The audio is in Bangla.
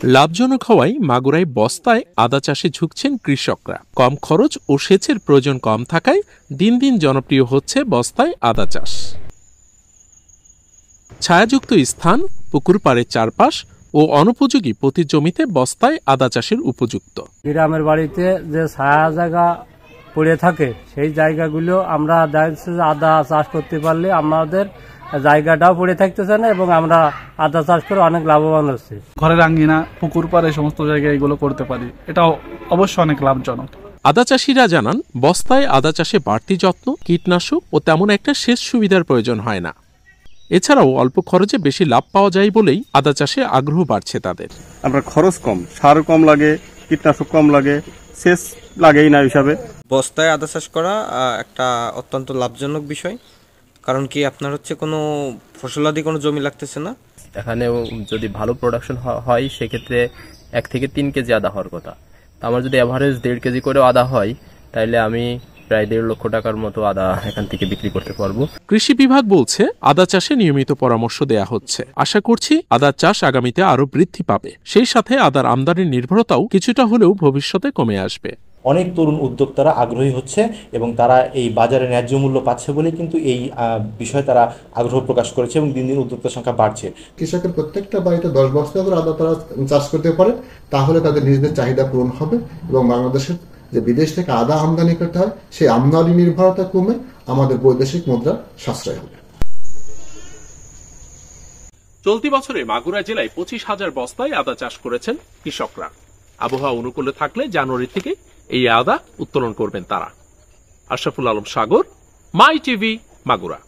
লাভজনক হওয়ায় মাগুরায় বস্তায় আদা চাষে ঝুঁকছেন কৃষকরা। কম খরচ ও সেচের প্রয়োজন কম থাকায় দিন দিন জনপ্রিয় হচ্ছে বস্তায় আদা চাষ। ছায়াযুক্ত স্থান, পুকুর পাড়ের চারপাশ ও অনুপযোগী প্রতি জমিতে বস্তায় আদা চাষের উপযুক্ত। গ্রামের বাড়িতে যে ছায়া জায়গা পড়ে থাকে সেই জায়গাগুলো আমরা আদা চাষ করতে পারলে আমাদের জায়গাটাও পড়ে থাকতেছে না এবং আমরা আদা চাষ করে অনেক লাভবান হচ্ছি। ঘরের আঙ্গিনা, পুকুর পাড়ে সমস্ত জায়গায় এগুলো করতে পারি, এটাও অবশ্যই অনেক লাভজনক। আদা চাষিরা জানান, বস্তায় আদা চাষে বাড়তি যত্ন, কীটনাশক ও তেমন একটা সেচ সুবিধার প্রয়োজন হয় না। এছাড়াও অল্প খরচে বেশি লাভ পাওয়া যায় বলেই আদা চাষে আগ্রহ বাড়ছে তাদের। আমরা খরচ কম, সার কম লাগে, কীটনাশক কম লাগে, সেচ লাগেই না হিসাবে। বস্তায় আদা চাষ করা একটা অত্যন্ত লাভজনক বিষয়। কারণ কি আপনার হচ্ছে কোনো ফসলাদি কোনো জমি লাগতেছে না। এখানে যদি ভালো প্রোডাকশন হয় সেক্ষেত্রে 1 থেকে 3 কেজি আদা হওয়ার কথা। আমার যদি এভারেজ 1.5 কেজি করেও আদা হয় তাহলে আমি প্রায় 1.5 লক্ষ টাকার মতো আদা এখান থেকে বিক্রি করতে পারবো। কৃষি বিভাগ বলছে, আদা চাষে নিয়মিত পরামর্শ দেয়া হচ্ছে। আশা করছি আদার চাষ আগামীতে আরো বৃদ্ধি পাবে। সেই সাথে আদার আমদানির নির্ভরতাও কিছুটা হলেও ভবিষ্যতে কমে আসবে। অনেক তরুণ উদ্যোক্তারা আগ্রহী হচ্ছে এবং তারা এই বাজারে ন্যায্য মূল্য পাচ্ছে বলে কিন্তু এই বিষয়ে তারা আগ্রহ প্রকাশ করেছে এবং দিন দিন উদ্যোক্তার সংখ্যা বাড়ছে। কৃষকের প্রত্যেকটা বাড়িতে 10 বস্তা করে আদা তারা চাষ করতে পারে, তাহলে তাদের নিজেদের চাহিদা পূরণ হবে এবং বাংলাদেশের যে বিদেশ থেকে আদা আমদানি করতে হয় সেই আমদানি নির্ভরতা কমে আমাদের বৈদেশিক মুদ্রা সাশ্রয় হবে। চলতি বছরে মাগুরা জেলায় 25,000 বস্তায় আদা চাষ করেছেন কৃষকরা। আবহাওয়া অনুকূলে থাকলে জানুয়ারি থেকে এই আদা উত্তোলন করবেন তারা। আশরাফুল আলম সাগর, মাই টিভি, মাগুরা।